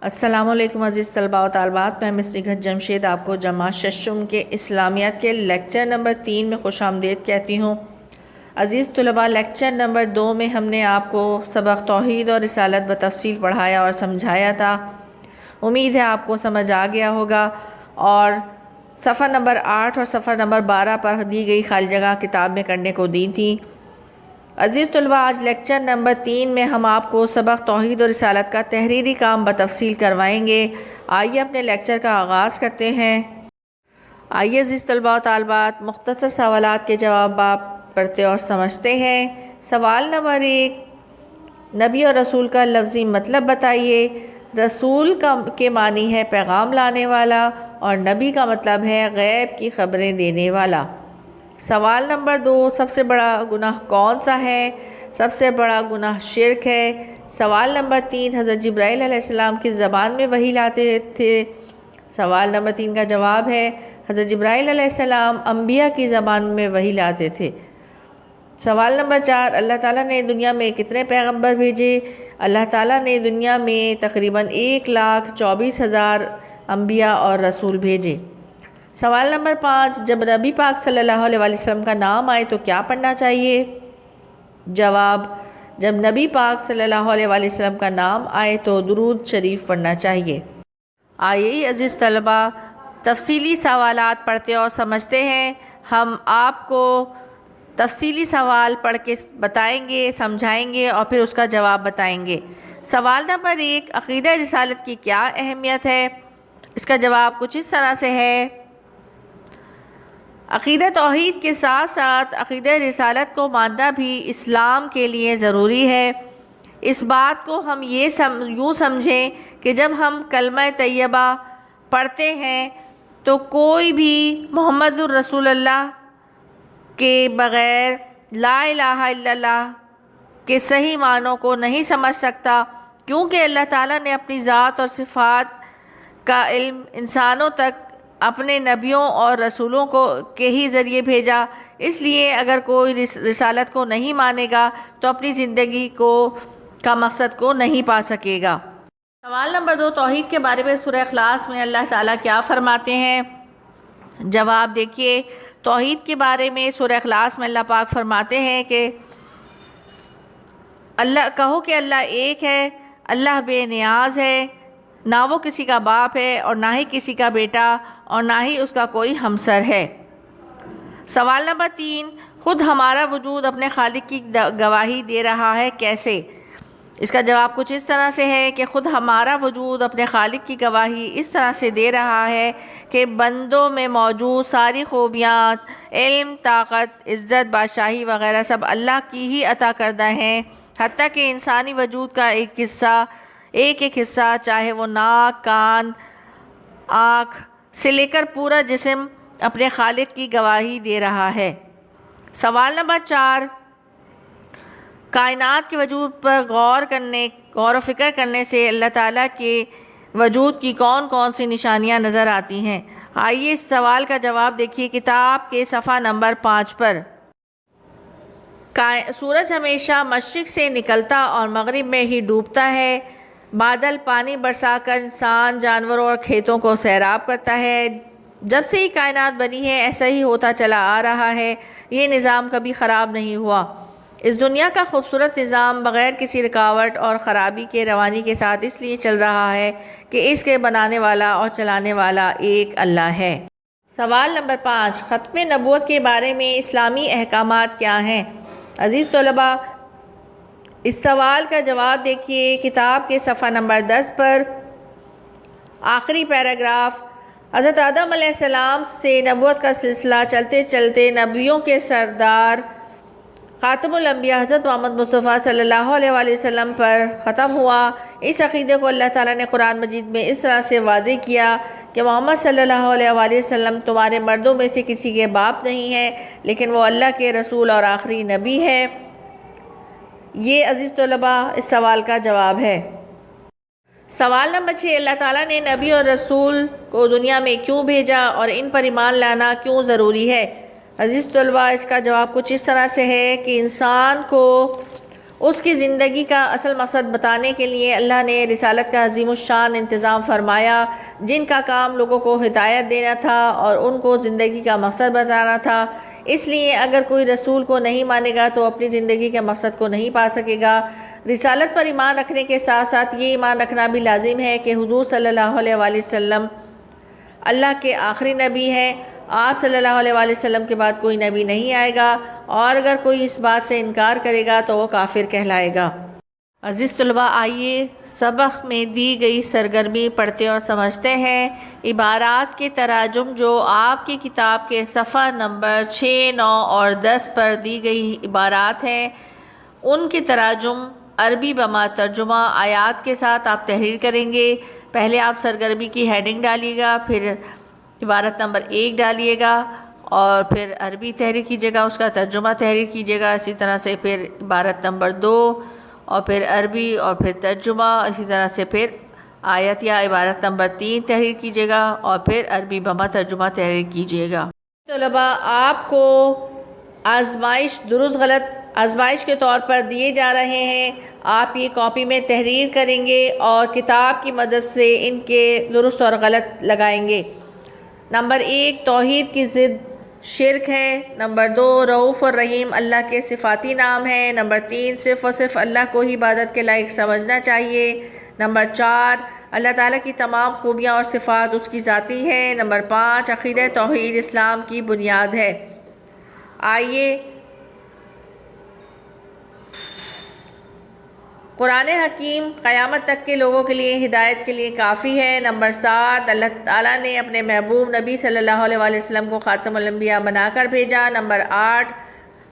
السلام علیکم عزیز طلباء و طالبات، میں مس نگہت جمشید آپ کو جماعت ششم کے اسلامیات کے لیکچر نمبر 3 میں خوش آمدید کہتی ہوں۔ عزیز طلباء، لیکچر نمبر 2 میں ہم نے آپ کو سبق توحید اور رسالت بتفصیل پڑھایا اور سمجھایا تھا۔ امید ہے آپ کو سمجھ آ گیا ہوگا، اور صفحہ نمبر 8 اور صفحہ نمبر 12 پر دی گئی خالی جگہ کتاب میں کرنے کو دی تھی۔ عزیز طلباء، آج لیکچر نمبر 3 میں ہم آپ کو سبق توحید و رسالت کا تحریری کام بتفصیل کروائیں گے۔ آئیے اپنے لیکچر کا آغاز کرتے ہیں۔ آئیے عزیز طلباء و طالبات، مختصر سوالات کے جواب آپ پڑھتے اور سمجھتے ہیں۔ سوال نمبر 1، نبی اور رسول کا لفظی مطلب بتائیے۔ رسول کے معنی ہے پیغام لانے والا، اور نبی کا مطلب ہے غیب کی خبریں دینے والا۔ سوال نمبر 2، سب سے بڑا گناہ کون سا ہے؟ سب سے بڑا گناہ شرک ہے۔ سوال نمبر 3، حضرت جبرائیل علیہ السلام کس زبان میں وحی لاتے تھے؟ سوال نمبر 3 کا جواب ہے حضرت جبرائیل علیہ السلام انبیاء کی زبان میں وحی لاتے تھے۔ سوال نمبر 4، اللہ تعالیٰ نے دنیا میں کتنے پیغمبر بھیجے؟ اللہ تعالیٰ نے دنیا میں تقریباً 1,24,000 انبیاء اور رسول بھیجے۔ سوال نمبر 5، جب نبی پاک صلی اللہ علیہ وسلم کا نام آئے تو کیا پڑھنا چاہیے؟ جواب، جب نبی پاک صلی اللہ علیہ وسلم کا نام آئے تو درود شریف پڑھنا چاہیے۔ آئیے عزیز طلبہ، تفصیلی سوالات پڑھتے اور سمجھتے ہیں۔ ہم آپ کو تفصیلی سوال پڑھ کے بتائیں گے، سمجھائیں گے اور پھر اس کا جواب بتائیں گے۔ سوال نمبر 1، عقیدہ رسالت کی کیا اہمیت ہے؟ اس کا جواب کچھ اس طرح سے ہے۔ عقیدہ توحید کے ساتھ ساتھ عقیدہ رسالت کو ماننا بھی اسلام کے لیے ضروری ہے۔ اس بات کو ہم یوں سمجھیں کہ جب ہم کلمہ طیبہ پڑھتے ہیں تو کوئی بھی محمد الرسول اللہ کے بغیر لا الہ الا اللہ کے صحیح معنوں کو نہیں سمجھ سکتا، کیونکہ اللہ تعالیٰ نے اپنی ذات اور صفات کا علم انسانوں تک اپنے نبیوں اور رسولوں کے ہی ذریعے بھیجا۔ اس لیے اگر کوئی رسالت کو نہیں مانے گا تو اپنی زندگی کا مقصد کو نہیں پا سکے گا۔ سوال نمبر 2، توحید کے بارے میں سورہ اخلاص میں اللہ تعالیٰ کیا فرماتے ہیں؟ جواب دیکھیے، توحید کے بارے میں سورہ اخلاص میں اللہ پاک فرماتے ہیں کہ کہو کہ اللہ ایک ہے، اللہ بے نیاز ہے، نہ وہ کسی کا باپ ہے اور نہ ہی کسی کا بیٹا اور نہ ہی اس کا کوئی ہمسر ہے۔ سوال نمبر 3، خود ہمارا وجود اپنے خالق کی گواہی دے رہا ہے، کیسے؟ اس کا جواب کچھ اس طرح سے ہے کہ خود ہمارا وجود اپنے خالق کی گواہی اس طرح سے دے رہا ہے کہ بندوں میں موجود ساری خوبیاں، علم، طاقت، عزت، بادشاہی وغیرہ سب اللہ کی ہی عطا کردہ ہیں، حتیٰ کہ انسانی وجود کا ایک ایک حصہ چاہے وہ ناک، کان، آنکھ سے لے کر پورا جسم اپنے خالق کی گواہی دے رہا ہے۔ سوال نمبر 4، کائنات کے وجود پر غور و فکر کرنے سے اللہ تعالیٰ کے وجود کی کون کون سی نشانیاں نظر آتی ہیں؟ آئیے اس سوال کا جواب دیکھیے کتاب کے صفحہ نمبر 5 پر۔ سورج ہمیشہ مشرق سے نکلتا اور مغرب میں ہی ڈوبتا ہے۔ بادل پانی برسا کر انسان، جانوروں اور کھیتوں کو سیراب کرتا ہے۔ جب سے ہی کائنات بنی ہے ایسا ہی ہوتا چلا آ رہا ہے، یہ نظام کبھی خراب نہیں ہوا۔ اس دنیا کا خوبصورت نظام بغیر کسی رکاوٹ اور خرابی کے روانی کے ساتھ اس لیے چل رہا ہے کہ اس کے بنانے والا اور چلانے والا ایک اللہ ہے۔ سوال نمبر 5، ختم نبوت کے بارے میں اسلامی احکامات کیا ہیں؟ عزیز طلباء، اس سوال کا جواب دیکھیے کتاب کے صفحہ نمبر 10 پر، آخری پیراگراف۔ حضرت آدم علیہ السلام سے نبوت کا سلسلہ چلتے چلتے نبیوں کے سردار خاتم الانبیاء حضرت محمد مصطفیٰ صلی اللہ علیہ وآلہ وسلم پر ختم ہوا۔ اس عقیدے کو اللہ تعالیٰ نے قرآن مجید میں اس طرح سے واضح کیا کہ محمد صلی اللہ علیہ وآلہ وسلم تمہارے مردوں میں سے کسی کے باپ نہیں ہے، لیکن وہ اللہ کے رسول اور آخری نبی ہے۔ یہ عزیز طلباء اس سوال کا جواب ہے۔ سوال نمبر 6، اللہ تعالیٰ نے نبی اور رسول کو دنیا میں کیوں بھیجا اور ان پر ایمان لانا کیوں ضروری ہے؟ عزیز طلباء، اس کا جواب کچھ اس طرح سے ہے کہ انسان کو اس کی زندگی کا اصل مقصد بتانے کے لیے اللہ نے رسالت کا عظیم الشان انتظام فرمایا، جن کا کام لوگوں کو ہدایت دینا تھا اور ان کو زندگی کا مقصد بتانا تھا۔ اس لیے اگر کوئی رسول کو نہیں مانے گا تو اپنی زندگی کے مقصد کو نہیں پا سکے گا۔ رسالت پر ایمان رکھنے کے ساتھ ساتھ یہ ایمان رکھنا بھی لازم ہے کہ حضور صلی اللہ علیہ وآلہ وسلم اللہ کے آخری نبی ہیں۔ آپ صلی اللہ علیہ وآلہ وسلم کے بعد کوئی نبی نہیں آئے گا، اور اگر کوئی اس بات سے انکار کرے گا تو وہ کافر کہلائے گا۔ عزیز طلباء، آئیے سبق میں دی گئی سرگرمی پڑھتے اور سمجھتے ہیں۔ عبارات کے تراجم جو آپ کی کتاب کے صفحہ نمبر 6، 9 اور 10 پر دی گئی عبارات ہیں، ان کے تراجم عربی بما ترجمہ آیات کے ساتھ آپ تحریر کریں گے۔ پہلے آپ سرگرمی کی ہیڈنگ ڈالیے گا، پھر عبارت نمبر 1 ڈالیے گا، اور پھر عربی تحریر کیجیے گا، اس کا ترجمہ تحریر کیجیے گا۔ اسی طرح سے پھر عبارت نمبر 2، اور پھر عربی، اور پھر ترجمہ۔ اسی طرح سے پھر آیت یا عبارت نمبر 3 تحریر کیجیے گا، اور پھر عربی بما ترجمہ تحریر کیجیے گا۔ طلباء، آپ کو آزمائش درست غلط آزمائش کے طور پر دیے جا رہے ہیں۔ آپ یہ کاپی میں تحریر کریں گے اور کتاب کی مدد سے ان کے درست اور غلط لگائیں گے۔ نمبر 1، توحید کی ضد شرک ہے۔ نمبر 2، رؤوف اور رحیم اللہ کے صفاتی نام ہیں۔ نمبر 3، صرف اور صرف اللہ کو ہی عبادت کے لائق سمجھنا چاہیے۔ نمبر 4، اللہ تعالیٰ کی تمام خوبیاں اور صفات اس کی ذاتی ہیں۔ نمبر 5، عقیدہ توحید اسلام کی بنیاد ہے۔ آئیے قرآن حکیم قیامت تک کے لوگوں کے لیے ہدایت کے لیے کافی ہے۔ نمبر 7، اللہ تعالیٰ نے اپنے محبوب نبی صلی اللہ علیہ وآلہ وسلم کو خاتم الانبیاء بنا کر بھیجا۔ نمبر 8،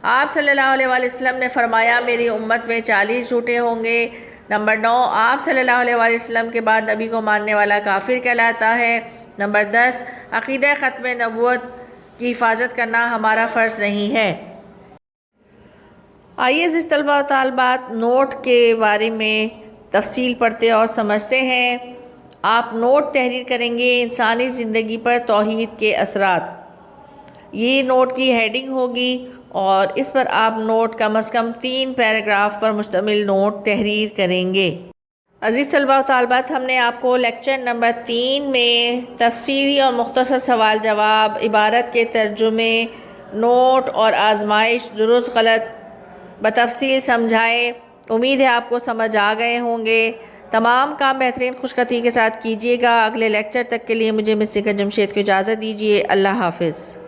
آپ صلی اللہ علیہ وآلہ وسلم نے فرمایا میری امت میں 40 جھوٹے ہوں گے۔ نمبر 9، آپ صلی اللہ علیہ وآلہ وسلم کے بعد نبی کو ماننے والا کافر کہلاتا ہے۔ نمبر 10، عقیدہ ختم نبوت کی حفاظت کرنا ہمارا فرض نہیں ہے۔ آئیے عزیز طلباء و طالبات، نوٹ کے بارے میں تفصیل پڑھتے اور سمجھتے ہیں۔ آپ نوٹ تحریر کریں گے، انسانی زندگی پر توحید کے اثرات۔ یہ نوٹ کی ہیڈنگ ہوگی، اور اس پر آپ نوٹ کم از کم 3 پیراگراف پر مشتمل نوٹ تحریر کریں گے۔ عزیز طلباء و طالبات، ہم نے آپ کو لیکچر نمبر 3 میں تفصیلی اور مختصر سوال جواب، عبارت کے ترجمے، نوٹ اور آزمائش درست غلط بتفصیل سمجھائے۔ امید ہے آپ کو سمجھ آ گئے ہوں گے۔ تمام کام بہترین خوشخطی کے ساتھ کیجیے گا۔ اگلے لیکچر تک کے لیے مجھے مسٹر جمشید کو اجازت دیجیے۔ اللہ حافظ۔